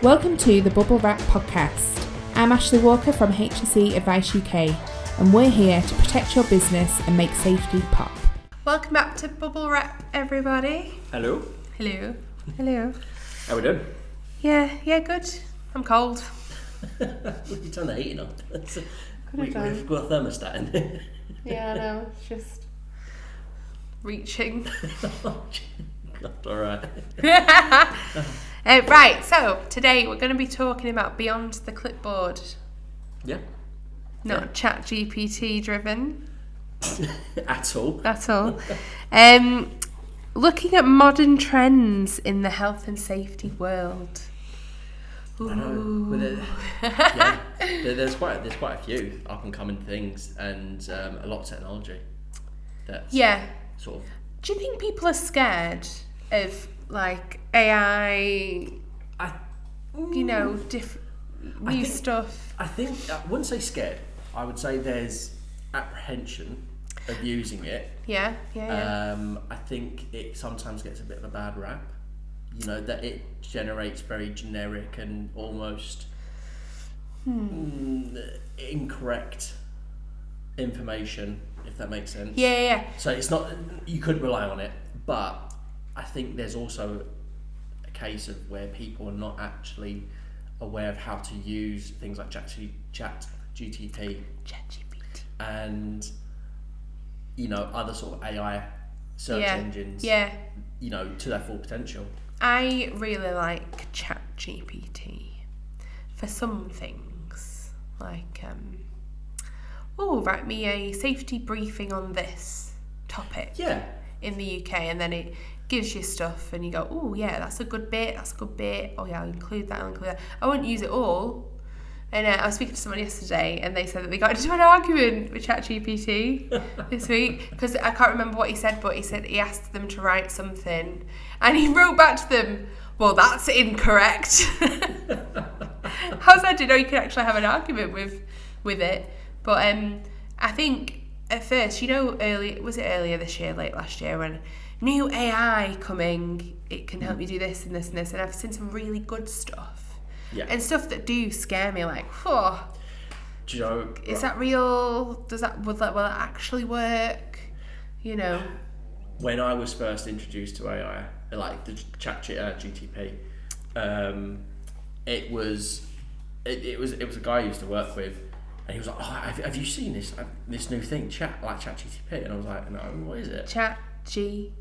Welcome to the Bubblewrap Podcast. I'm Ashley Walker from HSE Advice UK, and we're here to protect your business and make safety pop. Welcome back to Bubblewrap, everybody. Hello. Hello. Hello. How we doing? Yeah, good. I'm cold. You turn the heating on. We've got a thermostat in there. Yeah, I know. It's just reaching. Alright. Right, so today we're going to be talking about Beyond the Clipboard. Yeah. Not ChatGPT driven. At all. Looking at modern trends in the health and safety world. Ooh. I know. There's quite a few up and coming things, and a lot of technology. That's sort of. Do you think people are scared of like AI? New stuff. I think I wouldn't say scared. I would say there's apprehension of using it. Yeah. I think it sometimes gets a bit of a bad rap. You know, that it generates very generic and almost incorrect information, if that makes sense. Yeah. So it's not, you could rely on it, but I think there's also a case of where people are not actually aware of how to use things like ChatGPT and other sort of AI search engines to their full potential. I really like ChatGPT for some things, like write me a safety briefing on this topic in the UK, and then it gives you stuff and you go, oh yeah, that's a good bit, oh yeah, I'll include that. I won't use it all. And I was speaking to someone yesterday and they said that they got into an argument with ChatGPT this week because I can't remember what he said, but he asked them to write something and he wrote back to them, well, that's incorrect. How's that? You can actually have an argument with it. But I think at first, earlier this year, late last year, when new AI coming, it can help you do this and this and this, and I've seen some really good stuff. Yeah. And stuff that do scare me, like, do you know, is that real? Will it actually work? When I was first introduced to AI, like the ChatGPT, it was a guy I used to work with, and he was like, "Oh, have you seen this new thing, ChatGPT?" And I was like, "No, what is it?" ChatGPT.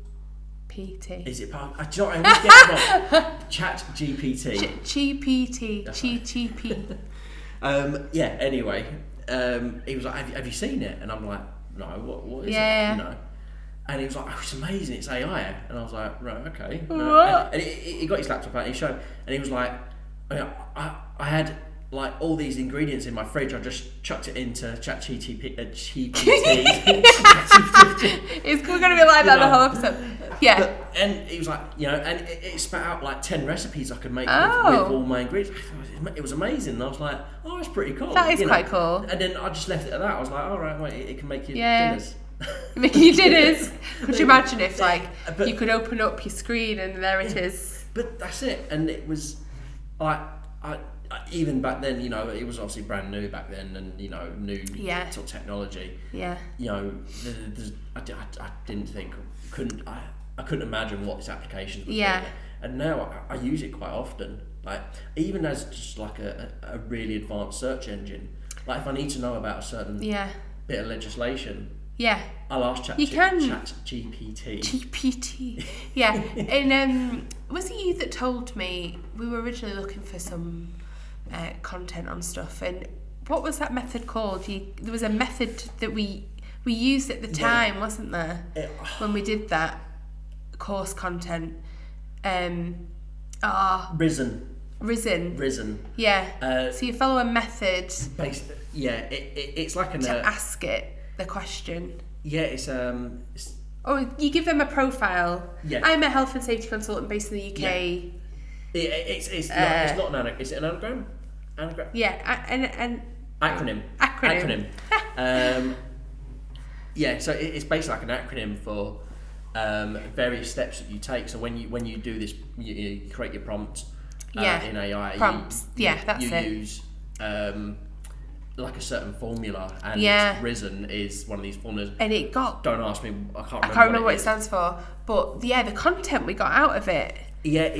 Is it part? Do you know what I always get it wrong? ChatGPT. GPT. Anyway, he was like, "Have you seen it?" And I'm like, "No, what is it?" And he was like, "Oh, it's amazing, it's AI." And I was like, "Right, okay." And he got his laptop out and he showed, and he was like, I had like all these ingredients in my fridge. I just chucked it into ChatGPT. It's going to be like that the whole episode. Yeah. And he was like, and it spat out like 10 recipes I could make with all my ingredients. It was amazing. And I was like, oh, that's pretty cool. That is quite cool. And then I just left it at that. I was like, all right, wait, it can make you dinners. Making you dinners. Could you imagine if you could open up your screen and there it is? But that's it. And it was like, even back then, it was obviously brand new back then, and new sort of technology. Yeah. I didn't think, I couldn't imagine what its applications would be. And now I use it quite often, like even as just like a really advanced search engine. Like if I need to know about a certain bit of legislation, I'll ask ChatGPT. GPT. Yeah. And was it you that told me we were originally looking for some content on stuff, and what was that method called? There was a method that we used at the time, wasn't there? When we did that course content. Risen. Yeah. So you follow a method. It's like to ask it the question. Yeah, it's Or you give them a profile. Yeah. I'm a health and safety consultant based in the UK. Yeah. It's not an anagram. Is it an anagram? Yeah, an acronym. So it's basically like an acronym for various steps that you take. So when you do this, you create your prompt, in AI. Prompts. That's you it. use like a certain formula, and Risen is one of these formulas. And it got... Don't ask me, I can't remember what it stands for. But the content we got out of it. Yeah.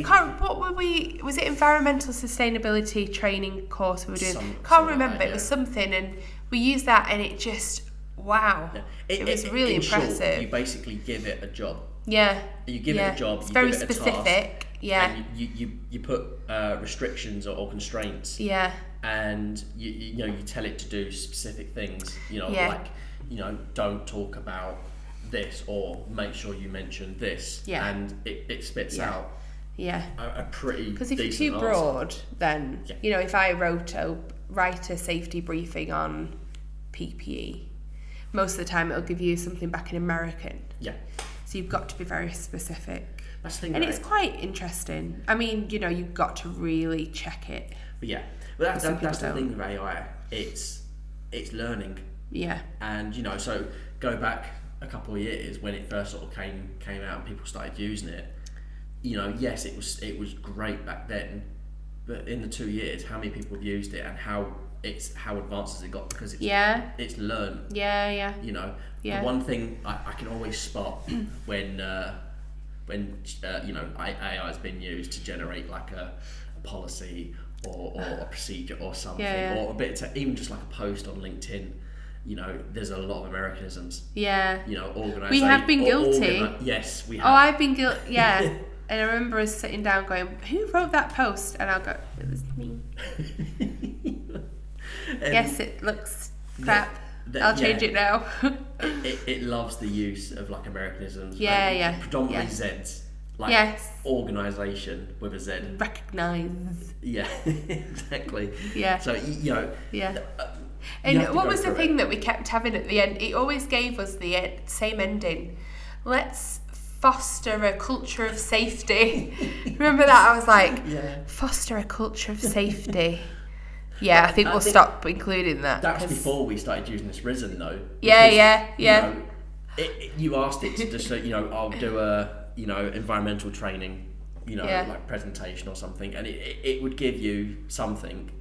Was it environmental sustainability training course we were doing? Can't remember. It was something, and we used that, and it just, wow. Yeah. It was really impressive. Short, you basically give it a job. Yeah. You give it a job. It's you very give it specific. A task, yeah. And you put restrictions or constraints. Yeah. And you tell it to do specific things. Like don't talk about this, or make sure you mention this. Yeah. And it spits out. Yeah. A pretty. Because if you're too broad, then if I write a safety briefing on PPE, most of the time it'll give you something back in American. Yeah. So you've got to be very specific. That's the thing, and it's quite interesting. I mean, you've got to really check it. But that's the thing with AI. It's learning. Yeah. And so go back a couple of years when it first sort of came out and people started using it. Yes, it was great back then, but in the 2 years, how many people have used it, and how advanced has it got, because it's learned. Yeah. The one thing I can always spot when AI has been used to generate like a policy or a procedure or something, or a bit even just like a post on LinkedIn. There's a lot of Americanisms. Yeah. Organisation. We have been guilty. Yes, we have. Oh, I've been guilty. Yeah. And I remember us sitting down going, who wrote that post? And I'll go, it was me. Yes, it looks crap. I'll change it now. it loves the use of like Americanisms. Yeah. Predominantly Zs. Like organisation with a Z. Recognise. Yeah, exactly. Yeah. So, and what was the thing that we kept having at the end? It always gave us the same ending. Let's foster a culture of safety. Remember that? I was like, foster a culture of safety. Yeah, I think we'll stop including that. That was before we started using this Risen, though. Yeah. You asked it to just, I'll do a, environmental training, like presentation or something, and it would give you something.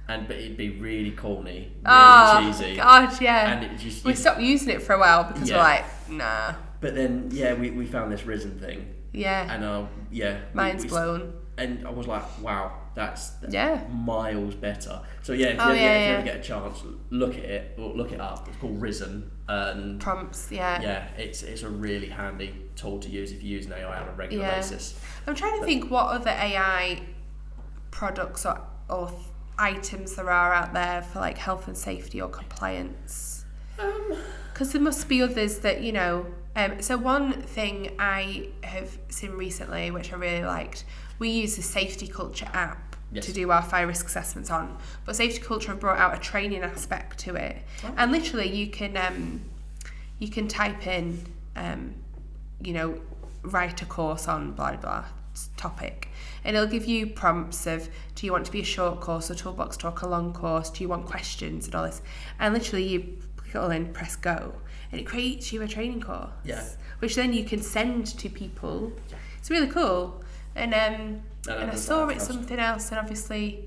But it'd be really corny, really cheesy. God, yeah. And we stopped using it for a while because we're like, nah. But then, we found this Risen thing. Yeah. And mind's blown. And I was like, wow, that's miles better. So if you ever get a chance, look at it or look it up. It's called Risen. And prompts. It's a really handy tool to use if you're using AI on a regular basis. I'm trying to think what other AI products or items there are out there for like health and safety or compliance. Because there must be others that so one thing I have seen recently, which I really liked, we use the Safety Culture app to do our fire risk assessments on. But Safety Culture have brought out a training aspect to it, and literally you can type in, write a course on blah blah topic, and it'll give you prompts of, do you want to be a short course, a toolbox talk, a long course, do you want questions and all this, and literally you click it all in, press go, and it creates you a training course, which then you can send to people. It's really cool. And I saw it something else, and obviously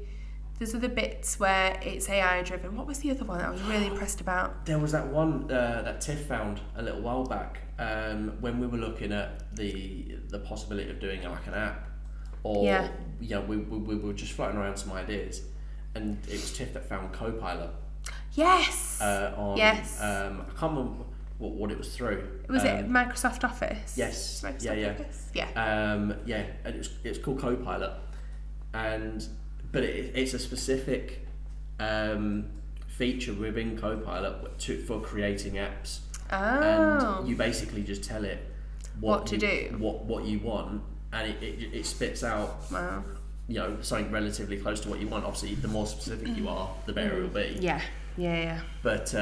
there's other bits where it's AI driven. What was the other one that I was really impressed about? There was that one that Tiff found a little while back when we were looking at the possibility of doing like an app, or we were just floating around some ideas, and it was Tiff that found Copilot. Yes. I can't remember what it was through. Was it Microsoft Office? Yes. Microsoft Office? Yeah. And it's called Copilot, but it's a specific feature within Copilot for creating apps. Oh. And you basically just tell it what to do, what you want, and it spits out. Wow. Something relatively close to what you want. Obviously, the more specific you are, the better it will be. Yeah. But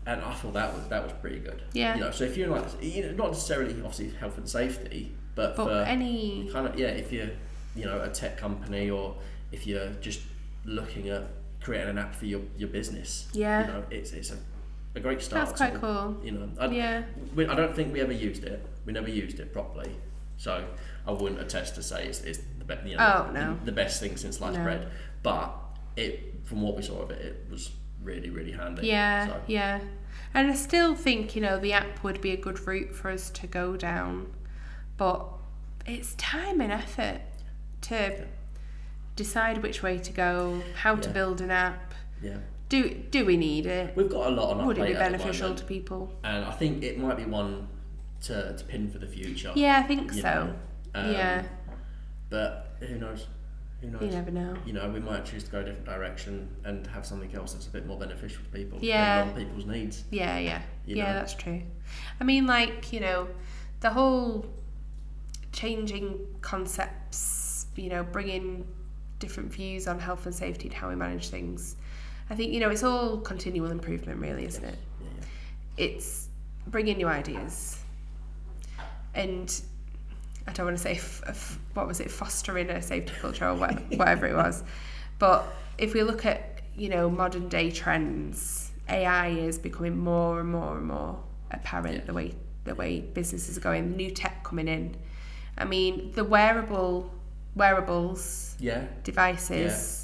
and I thought that was pretty good. Yeah. So if you're like, not necessarily obviously health and safety, but for any kind of if you're a tech company, or if you're just looking at creating an app for your business. Yeah. It's a great start. That's quite cool. I don't think we ever used it. We never used it properly. So I wouldn't attest to say it's the the best thing since sliced bread. But from what we saw of it, it was really, really handy. Yeah, yeah. And I still think, the app would be a good route for us to go down. But it's time and effort to decide which way to go, how to build an app. Yeah. Do we need it? We've got a lot on our plate. Would it be beneficial to people? And I think it might be one to pin for the future. Yeah, I think so. But who knows? You never know. We might choose to go a different direction and have something else that's a bit more beneficial to people. Yeah. Depending on people's needs. Yeah. That's true. I mean, the whole changing concepts, bringing different views on health and safety and how we manage things. I think, it's all continual improvement, really, isn't it? Yeah. It's bringing new ideas. And I don't want to say, fostering a safety culture or whatever it was. But if we look at, modern day trends, AI is becoming more and more and more apparent, the way businesses are going, new tech coming in. I mean, the wearables, devices.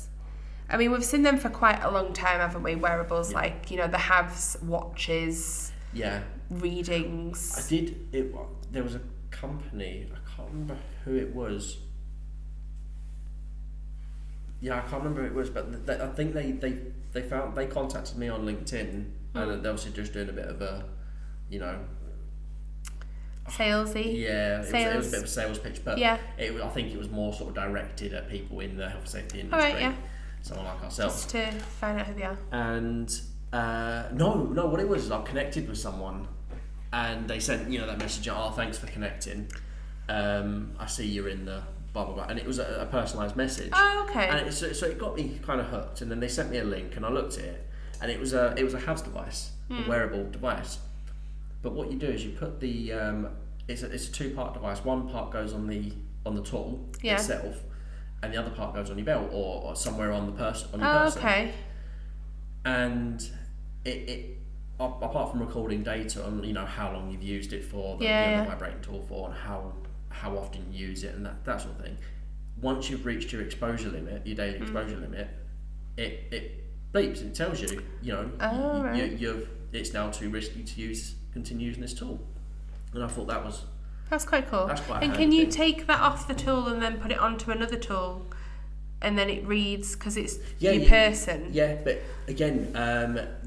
I mean, we've seen them for quite a long time, haven't we? Wearables like, the Haves, watches, readings. There was a company, I can't remember who it was. Yeah, I can't remember who it was, but I think they contacted me on LinkedIn, and they're obviously just doing a bit of a, salesy. Yeah, it was a bit of a sales pitch, but I think it was more sort of directed at people in the health and safety industry. All right, yeah. Someone like ourselves. Just to find out who they are. And no, what it was is I connected with someone, and they sent that message. Thanks for connecting. I see you're in the blah blah blah, and it was a personalised message. Oh, okay. And so it got me kind of hooked, and then they sent me a link, and I looked at it, and it was a house device, a wearable device. But what you do is you put the it's a 2-part device. One part goes on the tool itself, and the other part goes on your belt or somewhere on the person. Okay. And it apart from recording data on how long you've used it for, the vibrating tool for, and how often you use it, and that sort of thing. Once you've reached your exposure limit, your daily exposure limit, it beeps and it tells you, it's now too risky to continue using this tool. And I thought that's quite cool. That's quite. And can you take that off the tool and then put it onto another tool, and then it reads because it's your person? Yeah, but again,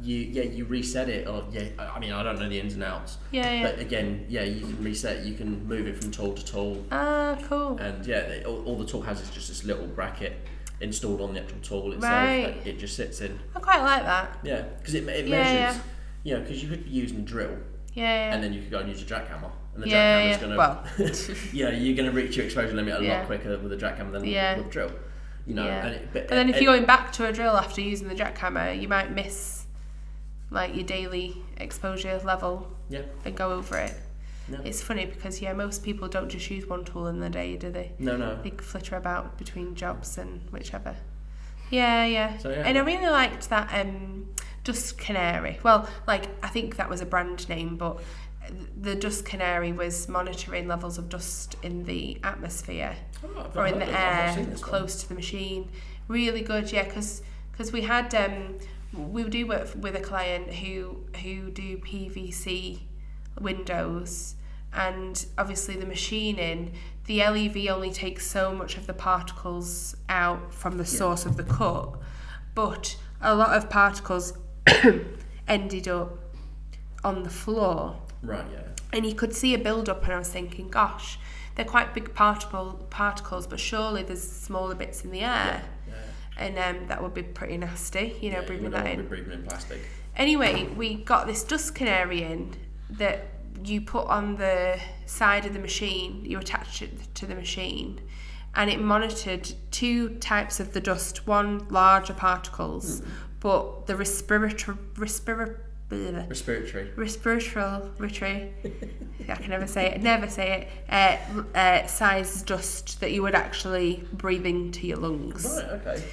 you reset it, or I mean, I don't know the ins and outs. Yeah. But again, you can reset. You can move it from tool to tool. Ah, cool. And all the tool has is just this little bracket installed on the actual tool itself. Right. That it just sits in. I quite like that. Yeah, because it measures. Because you could be using a drill. Yeah. And then you could go and use a jackhammer. And the jackhammer's going to... Well. you're going to reach your exposure limit a lot quicker with a jackhammer than with a drill. But then if you're going back to a drill after using the jackhammer, you might miss your daily exposure level and go over it. Yeah. It's funny because most people don't just use one tool in the day, do they? No. They flitter about between jobs and whichever. Yeah. So, and I really liked that Dust Canary. Well, I think that was a brand name, but the Dust Canary was monitoring levels of dust in the atmosphere or in the air close to the machine. Really good, because we had we do work with a client who do PVC windows, and obviously the machining, the LEV only takes so much of the particles out from the source of the cut, but a lot of particles ended up on the floor. Right, yeah. And you could see a build-up, and I was thinking, gosh, they're quite big particles, but surely there's smaller bits in the air. Yeah. And that would be pretty nasty, breathing that in. Breathing in plastic. Anyway, we got this Dust Canary in that you put on the side of the machine, you attach it to the machine, and it monitored 2 types of the dust, one larger particles, but the respiratory, I can never say it, size dust that you would actually breathe into your lungs. Right, okay.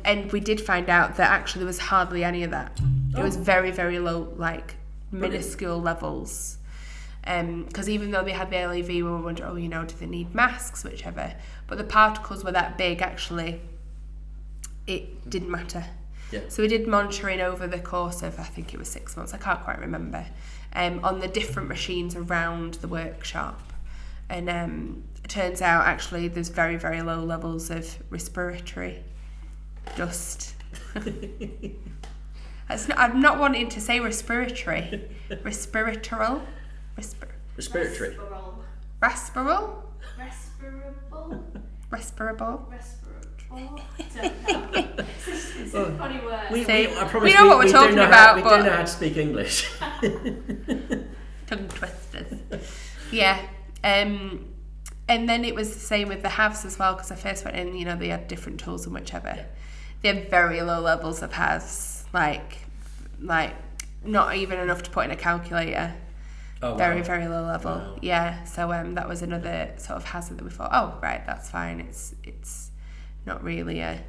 And we did find out that actually there was hardly any of that. It was very, very low, minuscule levels. Because even though they had the LEV, we were wondering, do they need masks, whichever. But the particles were that big, actually, it didn't matter. Yeah. So we did monitoring over the course of, I think it was 6 months, I can't quite remember, on the different machines around the workshop. And it turns out, actually, there's very, very low levels of respiratory dust. I'm not wanting to say respiratory. Respiratory. Respiratory. Respirable? Respirable. It's a funny word. I promise we know what we're talking about, we but do know how to speak English. Tongue twisters. Yeah. And then it was the same with the HAVs as well, because I first went in, they had different tools and whichever. Yeah. They had very low levels of HAVs, like not even enough to put in a calculator. Oh, wow. Very, very low level. Wow. Yeah. So that was another sort of hazard that we thought, oh, right, that's fine. It's not really a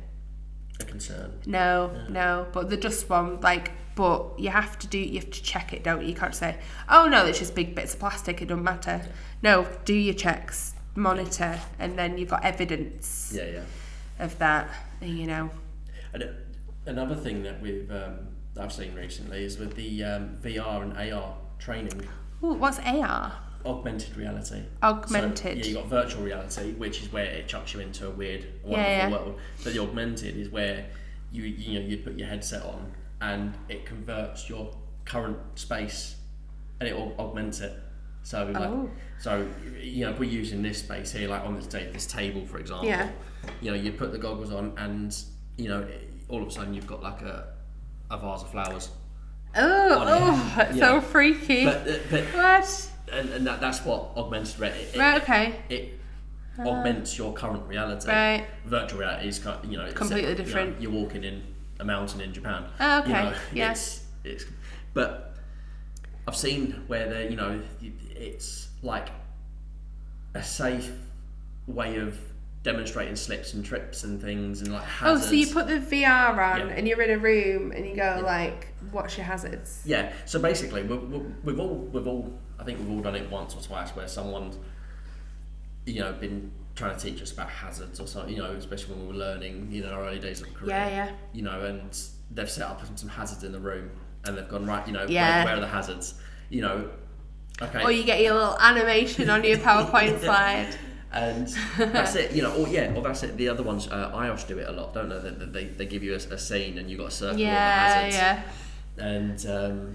concern. No. But the dust one, but you have to check it, don't you? You can't say, oh no, it's just big bits of plastic, it doesn't matter. No, do your checks, monitor, and then you've got evidence of that, And another thing that I've seen recently is with the VR and AR training. Ooh, what's AR? Augmented reality. Augmented. So, you got virtual reality, which is where it chucks you into a weird, wonderful world. But the augmented is where you put your headset on and it converts your current space and it augments it. So if we're using this space here, like on this table, for example. Yeah. You put the goggles on and all of a sudden you've got like a vase of flowers. So freaky. But what? And that's what augmented reality. Right. Okay. It augments your current reality. Right. Virtual reality is completely different. You're walking in a mountain in Japan. Oh, okay. Yes. But I've seen where it's like a safe way of demonstrating slips and trips and things and like hazards. Oh, so you put the VR on and you're in a room and you go what's your hazards? Yeah. So basically, we've all I think we've all done it once or twice where someone's been trying to teach us about hazards or something. Especially when we were learning in our early days of career. Yeah. And they've set up some hazards in the room and they've gone right. Where are the hazards? Okay. Or you get your little animation on your PowerPoint slide. And that's it, or that's it. The other ones, IOS do it a lot, don't they? They give you a scene and you've got to circle all the hazards. Yeah. And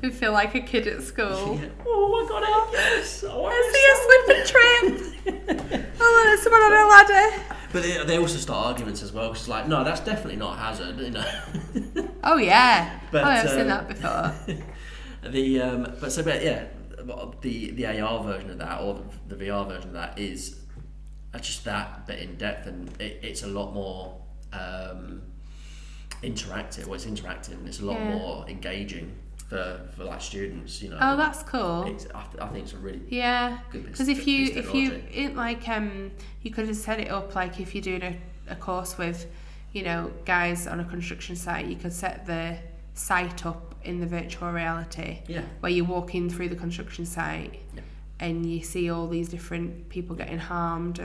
you feel like a kid at school. Oh my god, yes! I see a slip and trip. Oh, there's someone on a ladder. But they also start arguments as well, because it's like, no, that's definitely not a hazard, Oh yeah. But, I've seen that before. the AR version of that, or the VR version of that, is just that bit in depth, and it's a lot more interactive. Well, it's interactive and it's a lot more engaging for like students. Oh, that's cool. I think it's a really good piece. Because if you you could have set it up like if you're doing a course with guys on a construction site, you could set the site up in the virtual reality where you're walking through the construction site and you see all these different people getting harmed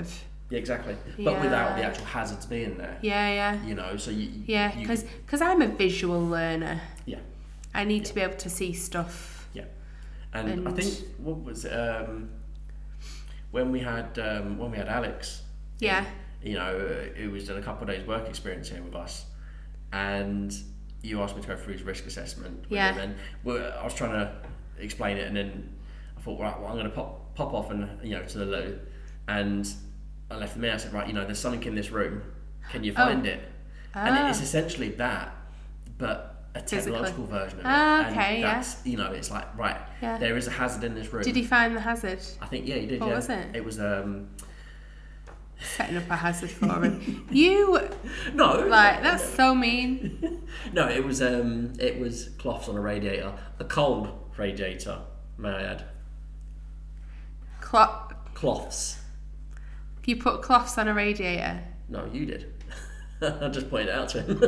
exactly. But without the actual hazards being there. So because I'm a visual learner. I need to be able to see stuff. And I think what was it, when we had Alex who was done a couple of days work experience here with us, and you asked me to go through his risk assessment with him, and I was trying to explain it, and then I thought, right, well, I'm going to pop off and to the loo, and I left the mail. I said, right, there's something in this room. Can you find it? And it's essentially that, but a technological version of it. Okay, and that's, it's like, right, there is a hazard in this room. Did he find the hazard? I think, he did. What was it? It was setting up a hazard for him. No, that's so mean. No, it was cloths on a radiator, a cold radiator, may I add. Cloths. You put cloths on a radiator? No, you did. I just pointed it out to him.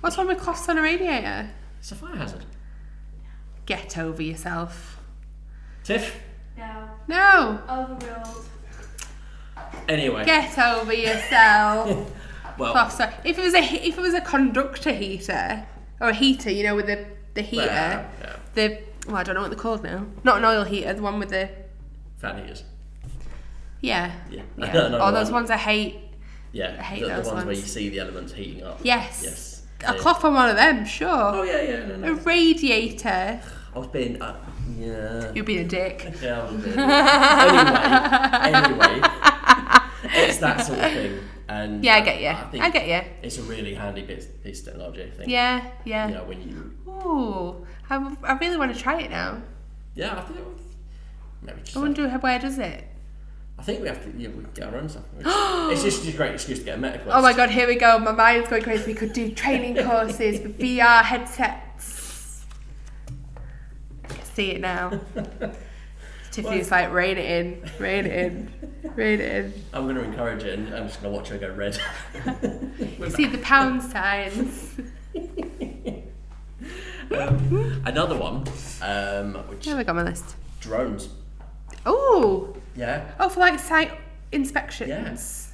What's wrong with cloths on a radiator? It's a fire hazard. Get over yourself. Tiff? No. Overruled. Anyway. Get over yourself. Well, Oh, sorry. If it was a conductor heater or a heater, you know, with the heater, yeah. I don't know what they're called now. Not an oil heater, the one with the fan heaters. Yeah. I don't know. Oh, those ones I hate. Yeah. I hate the those ones where you ones. see the elements heating up. Yes. Yeah. A cloth on one of them, sure. Oh yeah. No. A radiator. I was being. Yeah. You're being a dick. Yeah, I was being. Anyway, it's that sort of thing. And Yeah, I get you. think I get you. It's a really handy piece of technology, I think. Yeah. You know, when you. Ooh, I really want to try it now. Yeah, I think it was. Maybe just. I wonder where does it? I think we have to. Yeah, we get our own stuff. It's just a great excuse to get a medical. Oh my god, here we go. My mind's going crazy. We could do training courses with VR headsets. I can see it now. Tiffany's like, rein it in. I'm going to encourage it, and I'm just going to watch her go red. You see the pound signs. Another one, which Here we go on my list. drones. Oh. Yeah. Oh, for like site inspections. Yes.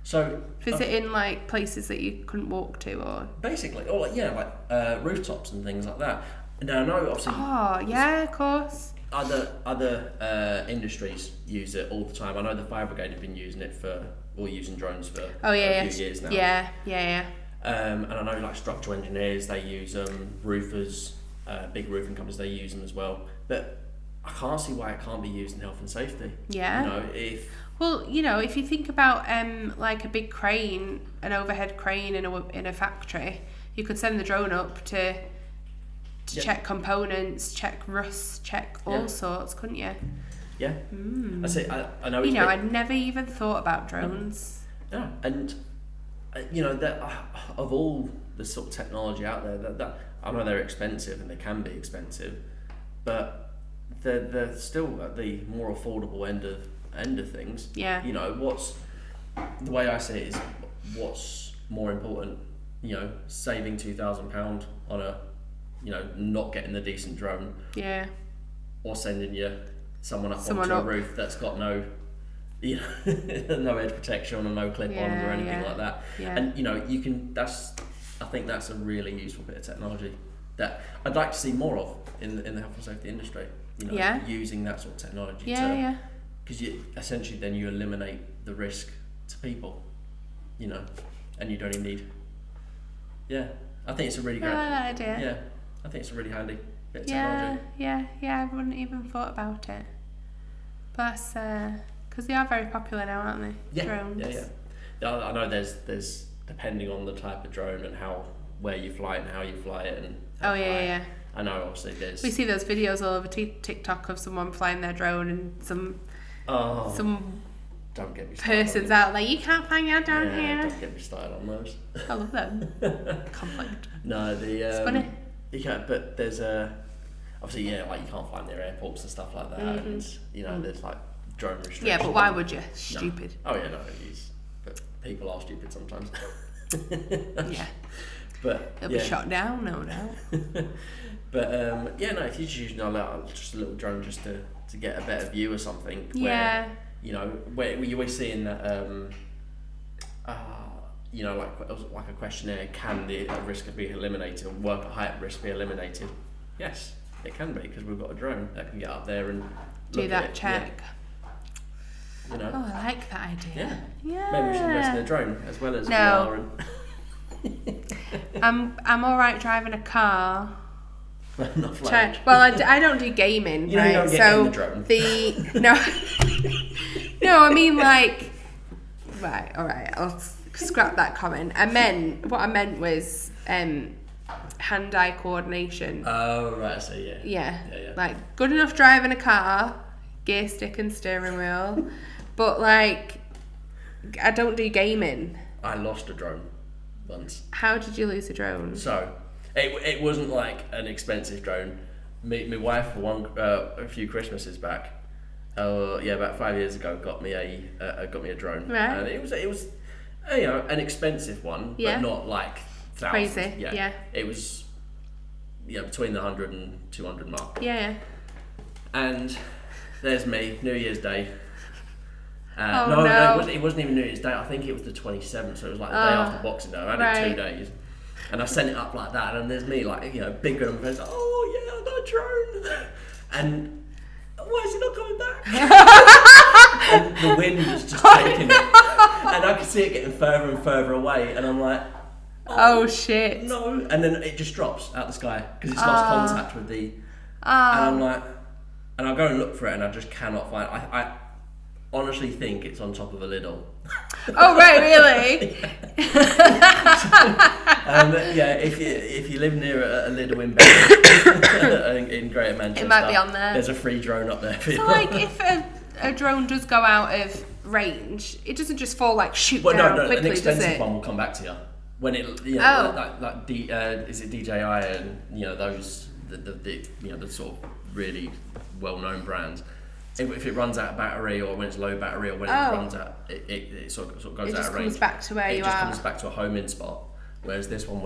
So Visiting like places that you couldn't walk to, or basically, or like rooftops and things like that. Now, I know obviously. Oh yeah, of course. Other industries use it all the time. I know the fire brigade have been using it using drones for a few years now. Yeah. And I know like structural engineers, they use them. Roofers, big roofing companies, they use them as well. But I can't see why it can't be used in health and safety. Yeah. You know, Well, you know, if you think about like a big crane, an overhead crane in a factory, you could send the drone up to check components, check rust, check all sorts, couldn't you? Yeah. I say I know. You know, I never even thought about drones. Yeah, and you know that of all the sort of technology out there, that I know they're expensive and they can be expensive, but they're still at the more affordable end of things. Yeah. You know, the way I see it is what's more important. You know, saving £2,000 on a, you know, not getting the decent drone. Yeah. Or sending someone up onto a roof that's got no, you know, no edge protection or no clip-ons or anything like that. Yeah. And you know, I think that's a really useful bit of technology that I'd like to see more of in the health and safety industry. You know, using that sort of technology. Because essentially then you eliminate the risk to people. You know, and you don't even need. Yeah, I think it's a really great idea. Yeah, I think it's a really handy bit of technology. Yeah, I wouldn't even thought about it. But because they are very popular now, aren't they? Yeah, Drones. Yeah. I know there's depending on the type of drone and where you fly it and how you fly it and how yeah. I know obviously there's. We see those videos all over TikTok of someone flying their drone and some don't get me started person's out there. You can't fly your drone here. Don't get me started on those. I love them. Conflict. No, it's funny. You can't, but there's obviously like you can't fly near airports and stuff like that, and you know there's like drone restrictions. Yeah, but why would you? Stupid. No. Oh yeah, no, it is. But people are stupid sometimes. Yeah. But they'll be shot down, no doubt. But no, if you're just using just a little drone just to get a better view or something. Yeah. Where, you know, where you were seeing that, you know, like a questionnaire, can the risk be eliminated or work at height risk be eliminated? Yes, it can be, because we've got a drone that can get up there and do that check. Yeah. You know. Oh, I like that idea. Yeah. Maybe we should invest in a drone as well as no. VR. I'm all right driving a car. Not flying. Well, I don't do gaming, you right? You don't get in the drone. No, I mean like. Right, all right. I'll scrap that comment. What I meant was hand-eye coordination. Oh right, so yeah. Yeah. Like good enough driving a car, gear stick and steering wheel, but like I don't do gaming. I lost a drone once. How did you lose a drone? So it wasn't like an expensive drone. My wife a few Christmases back. About 5 years ago, got me a drone. Right. And it was you know, an expensive one, but not like thousands. Crazy. Yeah. It was between the 100 and 200 mark. Yeah. And There's me, New Year's Day. No. It wasn't even New Year's Day. I think it was the 27th, so it was like the day after Boxing Day. I had it 2 days. And I sent it up like that, and there's me, like, big grin on my face, like, oh yeah, I got a drone. And why is it not coming back? And the wind was just taking it. And I could see it getting further and further away, and I'm like, oh shit. No. And then it just drops out the sky, because it's lost contact with the... And I'm like... And I'll go and look for it, and I just cannot find it. I honestly think it's on top of a Lidl. Oh right, really? If you live near a Lidl in Bedford, in Greater Manchester, it might be on there. There's a free drone up there for you. So like, if a drone does go out of range, it doesn't just fall shoot down quickly, an expensive does it? one will come back to you when it is it DJI and those the sort of really well-known brands. If it runs out of battery, or when it's low battery, or when it runs out, it sort of goes out of range. It just comes back to where you are. It just comes back to a home-in spot. Whereas this one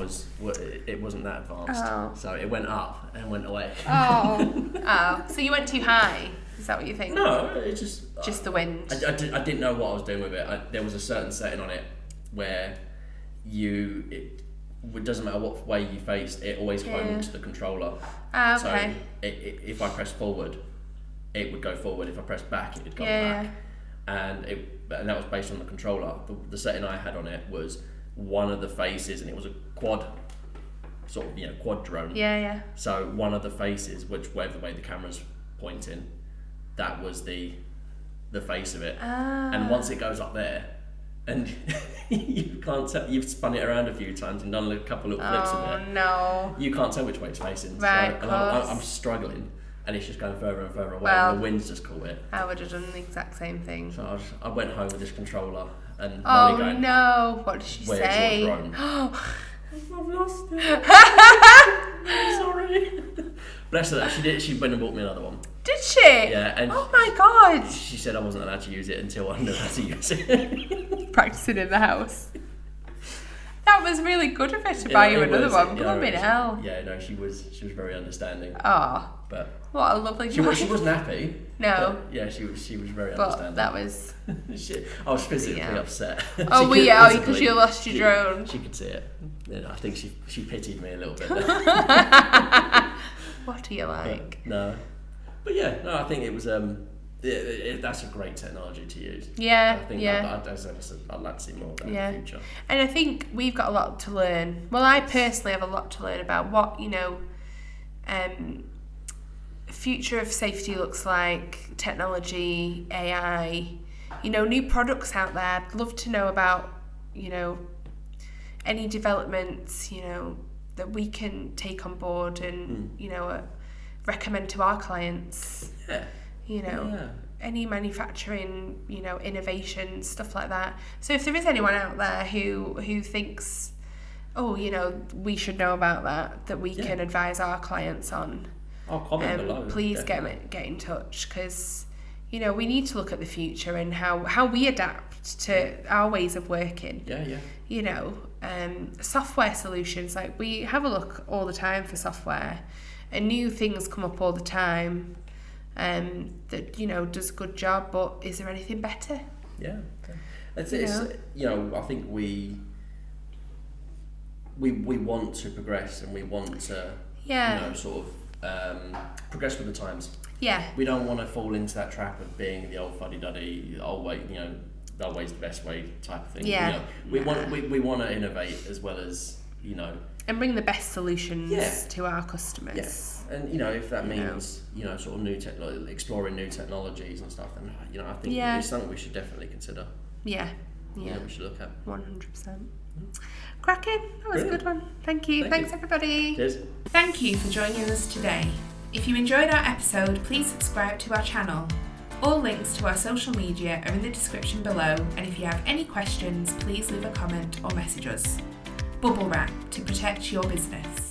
it wasn't that advanced, so it went up and went away. So you went too high? Is that what you think? No, it's just the wind. I didn't know what I was doing with it. There was a certain setting on it where it doesn't matter what way you faced, it always homed to the controller. Okay. So if I pressed forward, it would go forward. If I pressed back, it would go back. And that was based on the controller. The setting I had on it was one of the faces, and it was a quad quad drone. Yeah. So one of the faces, whatever way the camera's pointing, that was the face of it. And once it goes up there, and you can't tell, you've spun it around a few times and done a couple little flips of it. No. You can't tell which way it's facing. Right, so, and I'm struggling, and it's just going further and further away, and the wind's just caught it. I would have done the exact same thing. So I went home with this controller, and Molly going, no, what did she say? Where's your drone? I've lost it. I'm sorry. Bless her, she went and bought me another one. Did she? Yeah. And oh my god. She said I wasn't allowed to use it until I knew how to use it. Practicing in the house. That was really good of her to buy you another one. Blooming hell. Yeah, no, she was very understanding. Oh. But what a lovely she wasn't happy. No. Yeah, she was very but understanding. That was... I was physically upset. Oh, well, yeah, because you lost your drone. She could see it. I think she pitied me a little bit. What do you like? But yeah, I think it was that's a great technology to use. Yeah, I think I'd like to see more of that in the future. And I think we've got a lot to learn. Well, I personally have a lot to learn about what future of safety looks like, technology, AI, new products out there. I'd love to know about any developments that we can take on board and recommend to our clients. Any manufacturing, innovation, stuff like that. So if there is anyone out there who thinks, we should know about that we can advise our clients on, comment below. Please get in touch, because we need to look at the future and how we adapt to our ways of working. Software solutions, we have a look all the time for software, and new things come up all the time that does a good job, but is there anything better? I think we want to progress, and we want to progress with the times. We don't want to fall into that trap of being the old fuddy-duddy, always the best way type of thing. We want to innovate as well as and bring the best solutions to our customers. And if that means sort of exploring new technologies and stuff, then I think it's something we should definitely consider. We should look at 100%. Cracking, that was a good one. Thank you. Thanks everybody. Cheers. Thank you for joining us today. If you enjoyed our episode, please subscribe to our channel. All links to our social media are in the description below, and if you have any questions, please leave a comment or message us. Bubblewrap, to protect your business.